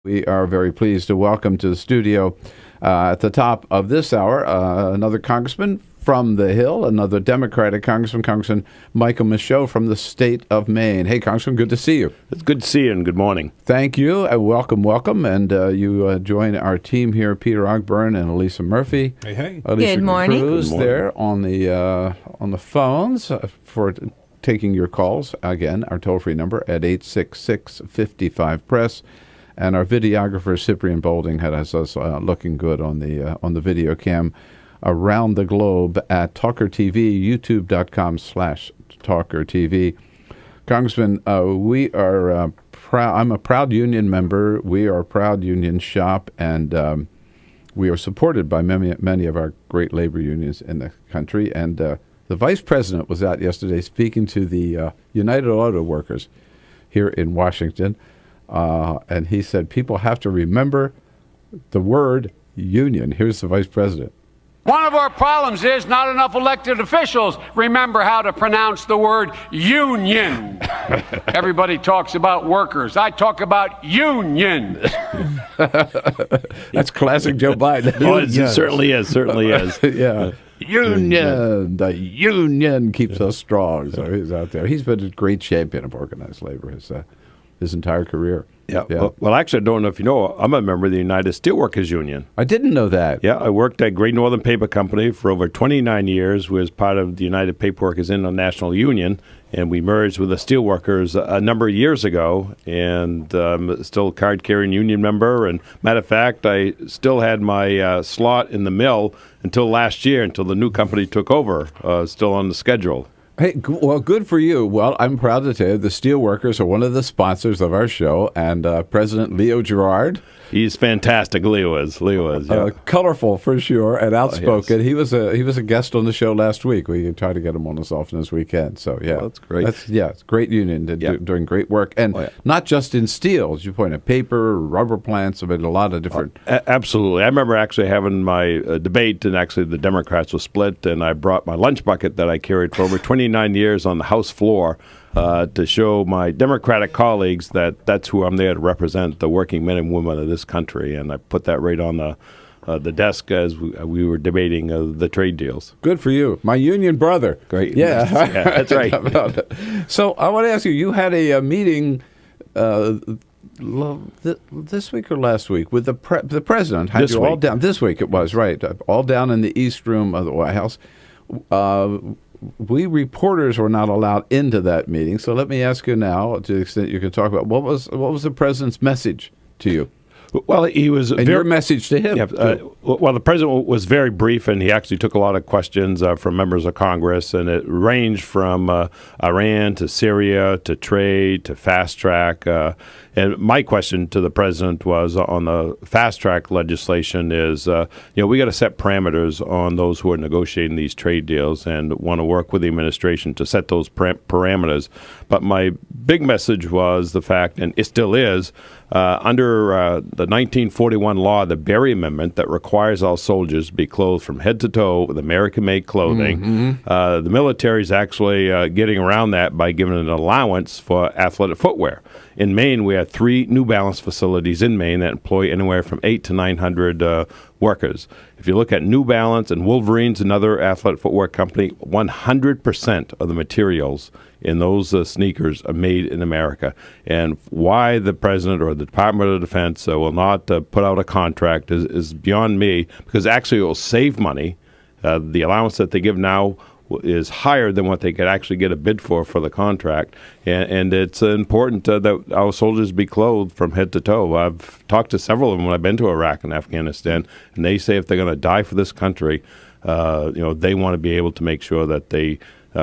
We are very pleased to welcome to the studio at the top of this hour another congressman from the Hill, another Democratic congressman, Congressman Michaud from the state of Maine. Hey, Congressman, good to see you. It's good to see you, and good morning. Thank you. Welcome. And you join our team here, Peter Ogburn and Elisa Murphy. Hey. Alicia Good morning. Cruz there on the phones for taking your calls. Again, our toll-free number at 866-55-PRESS. And our videographer, Cyprian Bolding, has us looking good on the video cam around the globe at Talker TV, youtube.com/Talker TV. Congressman, we are I'm a proud union member. We are a proud union shop, and we are supported by many of our great labor unions in the country. And the vice president was out yesterday speaking to the United Auto Workers here in Washington. And he said people have to remember the word union. Here's the vice president. One of our problems is not enough elected officials remember how to pronounce the word union. Everybody talks about workers. I talk about unions. That's classic Joe Biden. Oh, it certainly is. Yeah. Union. The union keeps us strong. So he's out there. He's been a great champion of organized labor his entire career. Yeah. Well, actually, I don't know if you know, I'm a member of the United Steelworkers Union. I didn't know that. Yeah, I worked at Great Northern Paper Company for over 29 years, was part of the United Paperworkers International Union, and we merged with the Steelworkers a number of years ago, and still a card-carrying union member. And matter of fact, I still had my slot in the mill until last year, until the new company took over, still on the schedule. Hey, well, good for you. Well, I'm proud to tell you the Steelworkers are one of the sponsors of our show, and President Leo Gerard. He's fantastic. Leo is. Yeah. Colorful for sure, and outspoken. Yes. He was a guest on the show last week. We tried to get him on as often as we can. So yeah, that's great. It's a great union. Doing great work, and not just in steel, as you point out, paper, rubber plants. I mean, a lot of different. Absolutely. I remember actually having my debate, and actually the Democrats were split, and I brought my lunch bucket that I carried for over 29 years on the House floor. To show my Democratic colleagues that that's who I'm there to represent, the working men and women of this country. And I put that right on the desk as we were debating the trade deals. Good for you. My union brother. Great. Yeah, that's right. So I want to ask you, you had a meeting this week or last week with the president. Had you all down this week? It was, right. All down in the East Room of the White House. We reporters were not allowed into that meeting, so let me ask you now, to the extent you can talk about what was the president's message to you? Well, he was your message to him. Yeah, well, the president was very brief, and he actually took a lot of questions from members of Congress, and it ranged from Iran to Syria to trade to fast track. And my question to the president was on the fast track legislation is, we got to set parameters on those who are negotiating these trade deals and want to work with the administration to set those parameters. But my big message was the fact, and it still is, under the 1941 law, the Berry Amendment, that requires all soldiers to be clothed from head to toe with American-made clothing. The military is actually getting around that by giving an allowance for athletic footwear. In Maine, we have 3 New Balance facilities in Maine that employ anywhere from 800 to 900 workers. If you look at New Balance and Wolverine's, another athletic footwear company, 100% of the materials in those sneakers are made in America. And why the president or the Department of Defense will not put out a contract is beyond me, because actually it will save money. The allowance that they give now is higher than what they could actually get a bid for the contract. And it's important that our soldiers be clothed from head to toe. I've talked to several of them when I've been to Iraq and Afghanistan, and they say if they're going to die for this country, they want to be able to make sure that they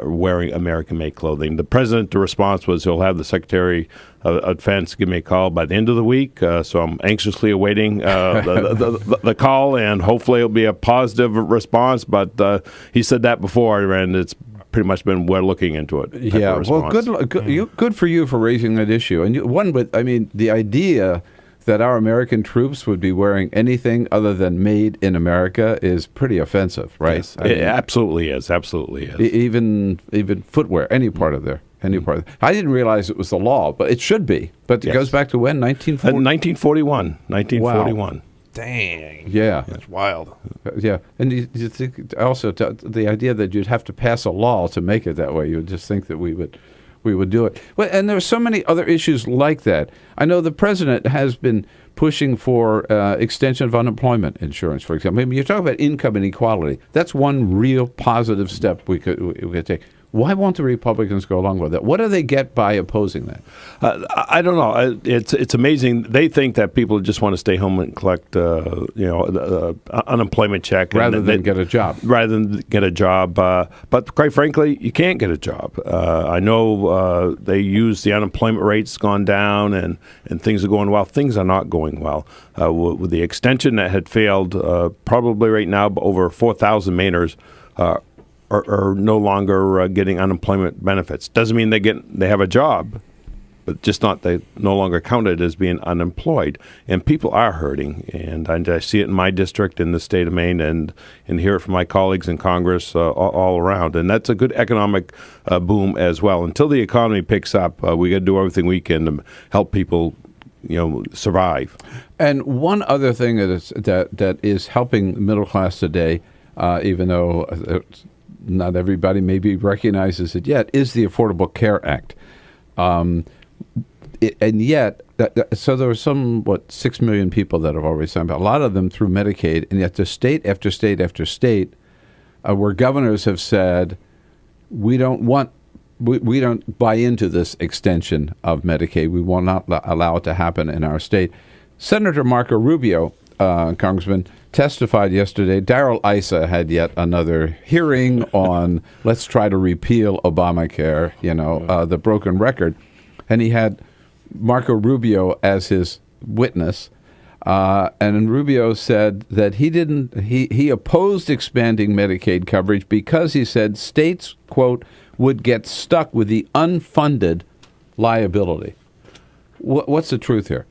wearing American-made clothing. The president, the response was he'll have the Secretary of Defense give me a call by the end of the week. So I'm anxiously awaiting the call, and hopefully it'll be a positive response. But he said that before, and it's pretty much been we're looking into it. Yeah, well, good for you for raising that issue. And the idea that our American troops would be wearing anything other than made in America is pretty offensive, right? Yes, it absolutely is. Absolutely is. Even footwear, any part of there. I didn't realize it was the law, but it should be. But it goes back to when? 1941. 1941. Wow. Dang. Yeah. That's wild. Yeah. And you think also the idea that you'd have to pass a law to make it that way, you would just think that we would do it. Well, and there are so many other issues like that. I know the president has been pushing for extension of unemployment insurance, for example. I mean, you're talking about income inequality. That's one real positive step we could take. Why won't the Republicans go along with that? What do they get by opposing that? I don't know. It's amazing. They think that people just want to stay home and collect, unemployment check rather than get a job. But quite frankly, you can't get a job. I know they use the unemployment rate's gone down and things are going well. Things are not going well. With the extension that had failed, probably right now over 4,000 Mainers are no longer getting unemployment benefits. Doesn't mean they have a job, but just they no longer counted as being unemployed. And people are hurting, and I see it in my district in the state of Maine, and hear it from my colleagues in Congress all around. And that's a good economic boom as well. Until the economy picks up, we got to do everything we can to help people, survive. And one other thing that is helping the middle class today, even though not everybody maybe recognizes it yet, is the Affordable Care Act. And yet, so there are 6 million people that have already signed up, a lot of them through Medicaid, and yet the state after state after state, where governors have said, we don't buy into this extension of Medicaid. We will not allow it to happen in our state. Senator Marco Rubio, Congressman, testified yesterday. Darrell Issa had yet another hearing on let's try to repeal Obamacare, the broken record. And he had Marco Rubio as his witness. And Rubio said that he opposed expanding Medicaid coverage because he said states, quote, would get stuck with the unfunded liability. What's the truth here?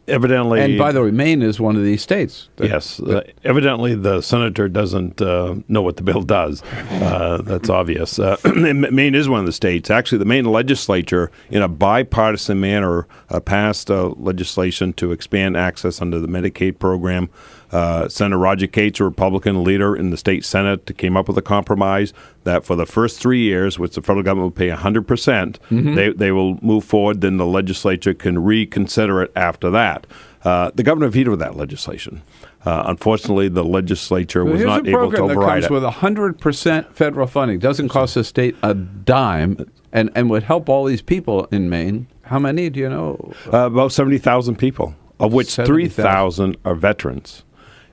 Evidently, and by the way, Maine is one of these states. Yes. Evidently, the senator doesn't know what the bill does. That's obvious. Maine is one of the states. Actually, the Maine legislature, in a bipartisan manner, passed legislation to expand access under the Medicaid program. Senator Roger Cates, a Republican leader in the state Senate, came up with a compromise that for the first 3 years, which the federal government will pay 100%, they will move forward. Then the legislature can reconsider it after that. The governor vetoed that legislation. Unfortunately, the legislature was not able to override it. Here's a program that comes with 100% federal funding, doesn't cost the state a dime, and would help all these people in Maine. How many do you know? About 70,000 people, of which 3,000 are veterans.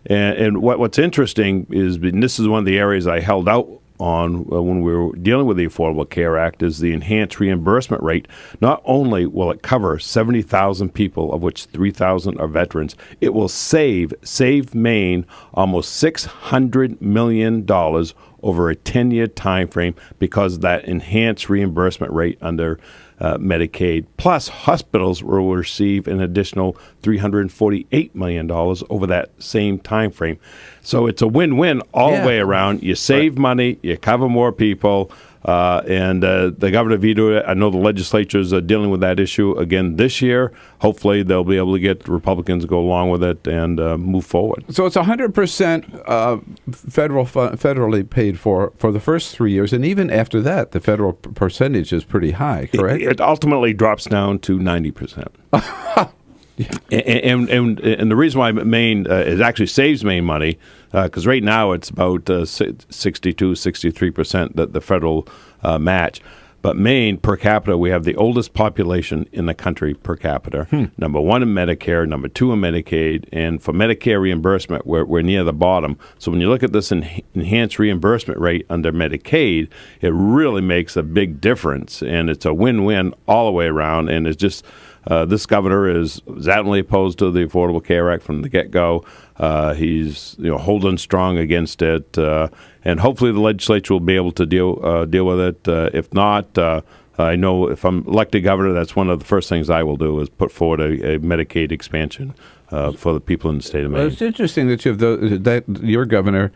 And what's interesting is, and this is one of the areas I held out on when we were dealing with the Affordable Care Act, is the enhanced reimbursement rate. Not only will it cover 70,000 people, of which 3,000 are veterans, it will save Maine almost $600 million over a 10-year time frame because of that enhanced reimbursement rate under Medicaid. Plus, hospitals will receive an additional $348 million over that same time frame. So it's a win-win all the way around. You save money, you cover more people, and the governor vetoed it. I know the legislatures are dealing with that issue again this year. Hopefully, they'll be able to get the Republicans to go along with it and move forward. So it's 100% federally paid for the first 3 years, and even after that, the federal percentage is pretty high, correct? It ultimately drops down to 90%. And the reason why Maine it actually saves Maine money, because right now it's about 63% that the federal match. But Maine, per capita, we have the oldest population in the country per capita. Number one in Medicare, number two in Medicaid, and for Medicare reimbursement, we're near the bottom. So when you look at this enhanced reimbursement rate under Medicaid, it really makes a big difference, and it's a win-win all the way around, and it's just this governor is adamantly opposed to the Affordable Care Act from the get-go. He's holding strong against it, and hopefully the legislature will be able to deal with it. If not, I know if I'm elected governor, that's one of the first things I will do is put forward a Medicaid expansion for the people in the state of Maine. Well, it's interesting that you have your governor,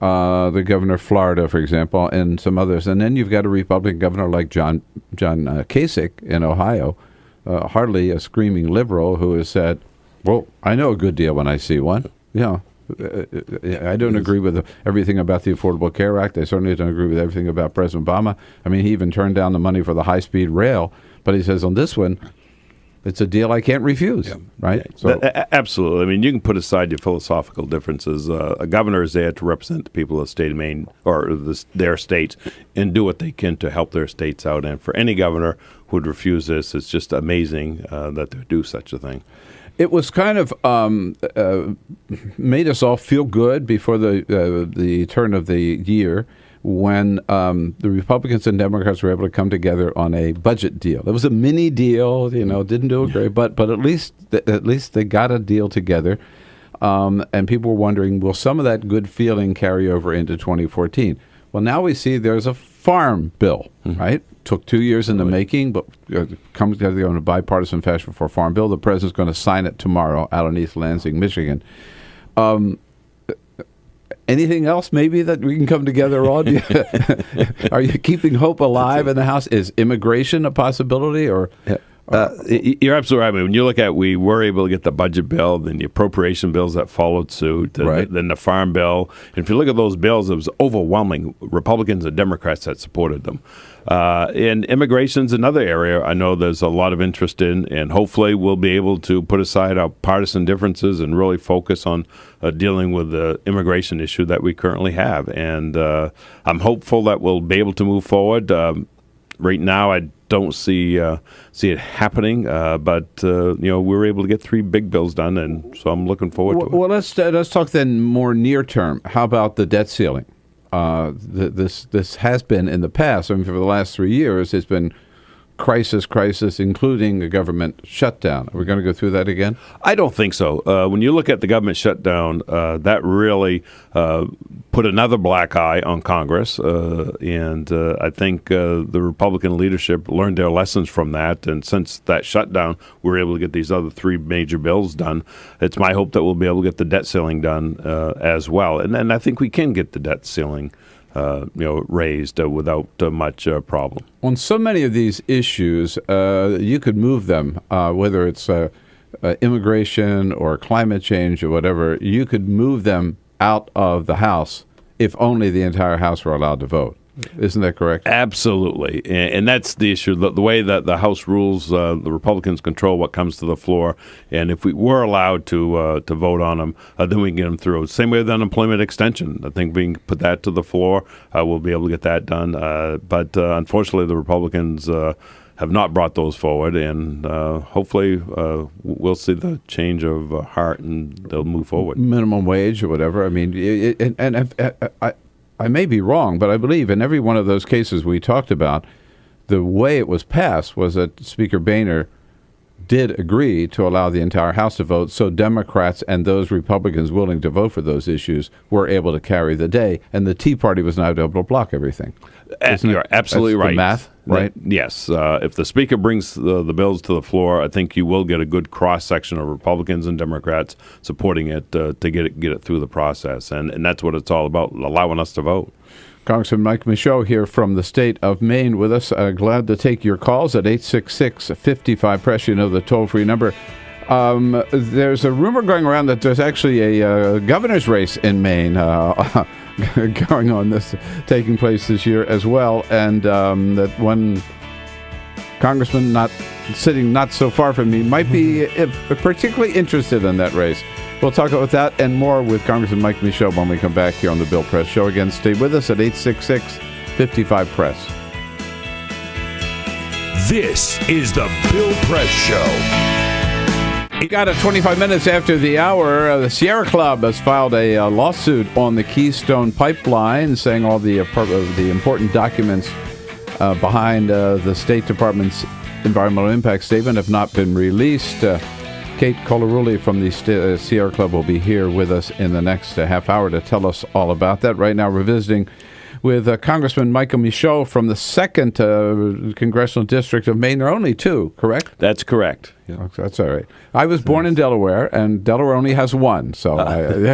the governor of Florida, for example, and some others, and then you've got a Republican governor like John Kasich in Ohio, hardly a screaming liberal, who has said, "Well, I know a good deal when I see one." I don't agree with everything about the Affordable Care Act. I certainly don't agree with everything about President Obama. I mean, he even turned down the money for the high-speed rail, but he says on this one, it's a deal I can't refuse, right? So, absolutely. I mean, you can put aside your philosophical differences. A governor is there to represent the people of the state of Maine or their states and do what they can to help their states out. And for any governor who would refuse this, it's just amazing that they would do such a thing. It was kind of made us all feel good before the turn of the year when the Republicans and Democrats were able to come together on a budget deal. It was a mini deal, didn't do it great, but at least they got a deal together. And people were wondering, will some of that good feeling carry over into 2014? Well, now we see there's a farm bill, right? Took 2 years in the making, but comes together in a bipartisan fashion for a farm bill. The president's going to sign it tomorrow out in East Lansing, Michigan. Anything else maybe that we can come together on? Are you keeping hope alive in the House? Is immigration a possibility? Or you're absolutely right. I mean, when you look at, we were able to get the budget bill, then the appropriation bills that followed suit, then the farm bill. And if you look at those bills, it was overwhelming Republicans and Democrats that supported them. And immigration's another area I know there's a lot of interest in, and hopefully we'll be able to put aside our partisan differences and really focus on dealing with the immigration issue that we currently have. And I'm hopeful that we'll be able to move forward. Right now, I don't see it happening, but we were able to get 3 big bills done, and so I'm looking forward to it. Well, let's talk then more near term. How about the debt ceiling? This has been in the past. I mean, for the last 3 years, it's been crisis, including a government shutdown. Are we going to go through that again? I don't think so. When you look at the government shutdown, that really put another black eye on Congress, and I think the Republican leadership learned their lessons from that, and since that shutdown, we were able to get these other 3 major bills done. It's my hope that we'll be able to get the debt ceiling done as well, and I think we can get the debt ceiling raised without much problem. On so many of these issues, you could move them, whether it's immigration or climate change or whatever, you could move them out of the House if only the entire House were allowed to vote. Isn't that correct? Absolutely. And that's the issue. The way that the House rules, the Republicans control what comes to the floor. And if we were allowed to vote on them, then we can get them through. Same way with unemployment extension. I think we can put that to the floor. We'll be able to get that done. But unfortunately, the Republicans have not brought those forward. And hopefully we'll see the change of heart and they'll move forward. Minimum wage or whatever. I mean, I may be wrong, but I believe in every one of those cases we talked about, the way it was passed was that Speaker Boehner did agree to allow the entire House to vote, so Democrats and those Republicans willing to vote for those issues were able to carry the day, and the Tea Party was not able to block everything. You're absolutely right. The math, right? Yes. If the Speaker brings the bills to the floor, I think you will get a good cross-section of Republicans and Democrats supporting it to get it through the process. And that's what it's all about, allowing us to vote. Congressman Mike Michaud here from the state of Maine with us. Glad to take your calls at 866-55-PRESS. You know the toll-free number. There's a rumor going around that there's actually a governor's race in Maine going on taking place this year as well, and that one congressman sitting not so far from me might be particularly interested in that race. We'll talk about that and more with Congressman Mike Michaud when we come back here on the Bill Press Show. Again, stay with us at 866-55-PRESS. This is the Bill Press Show. We got it 25 minutes after the hour. The Sierra Club has filed a lawsuit on the Keystone Pipeline, saying all the important documents behind the State Department's environmental impact statement have not been released. Kate Colarulli from the Sierra Club will be here with us in the next half hour to tell us all about that. Right now we're visiting with Congressman Michaud from the 2nd Congressional District of Maine. There are only 2, correct? That's correct. Yeah. Oh, that's all right. I was born in Delaware, and Delaware only has 1. So, and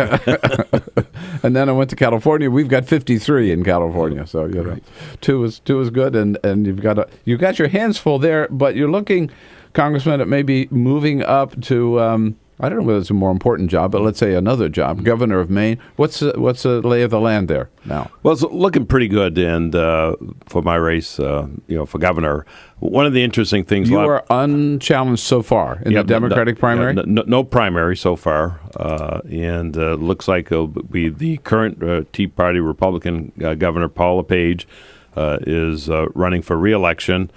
then I went to California. We've got 53 in California. So, you know, 2 is good, and you've got your hands full there. But you're looking, Congressman, at maybe moving up to. I don't know whether it's a more important job, but let's say another job, governor of Maine. What's the lay of the land there now? Well, it's looking pretty good, and for my race, for governor, one of the interesting things you are unchallenged so far in the Democratic primary. No primary so far, and looks like it'll be the current Tea Party Republican Governor Paul LePage is running for re-election.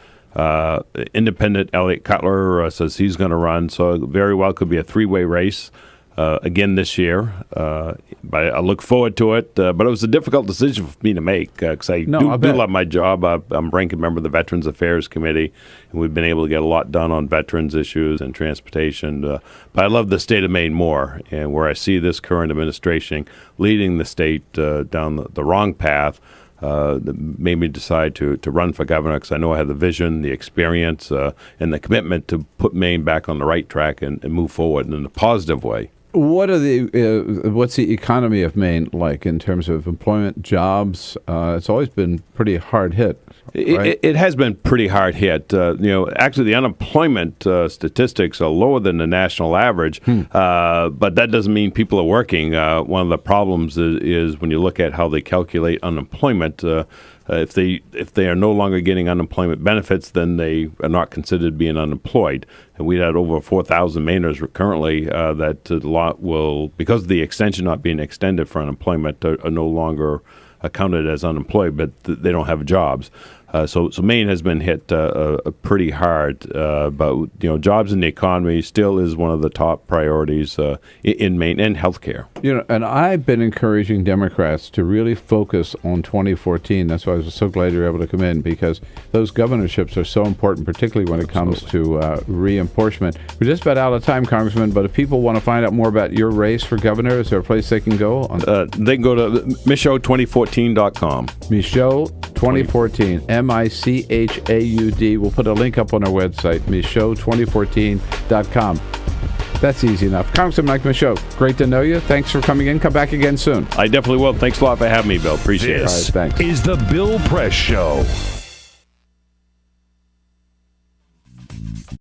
Independent Elliot Cutler says he's going to run, so it very well could be a 3-way race again this year. But I look forward to it. But it was a difficult decision for me to make because I do love my job. I'm ranking member of the Veterans Affairs Committee, and we've been able to get a lot done on veterans issues and transportation. But I love the state of Maine more, and where I see this current administration leading the state down the wrong path. That made me decide to run for governor because I know I have the vision, the experience, and the commitment to put Maine back on the right track and move forward in a positive way. What's the economy of Maine like in terms of employment, jobs? It's always been pretty hard hit. Right? It has been pretty hard hit. Actually, the unemployment statistics are lower than the national average, but that doesn't mean people are working. One of the problems is when you look at how they calculate unemployment. If they are no longer getting unemployment benefits, then they are not considered being unemployed. And we had over 4,000 Mainers currently that a lot will, because of the extension not being extended for unemployment, are no longer counted as unemployed, but they don't have jobs. So Maine has been hit pretty hard, but jobs in the economy still is one of the top priorities in Maine, and healthcare. And I've been encouraging Democrats to really focus on 2014. That's why I was so glad you were able to come in, because those governorships are so important, particularly when it comes to reapportionment. We're just about out of time, Congressman, but if people want to find out more about your race for governor, is there a place they can go? They can go to Michaud2014.com. Michaud 2014, MICHAUD. We'll put a link up on our website, Michaud2014.com. That's easy enough. Congressman Mike Michaud, great to know you. Thanks for coming in. Come back again soon. I definitely will. Thanks a lot for having me, Bill. Appreciate it. This All right, thanks. is the Bill Press Show.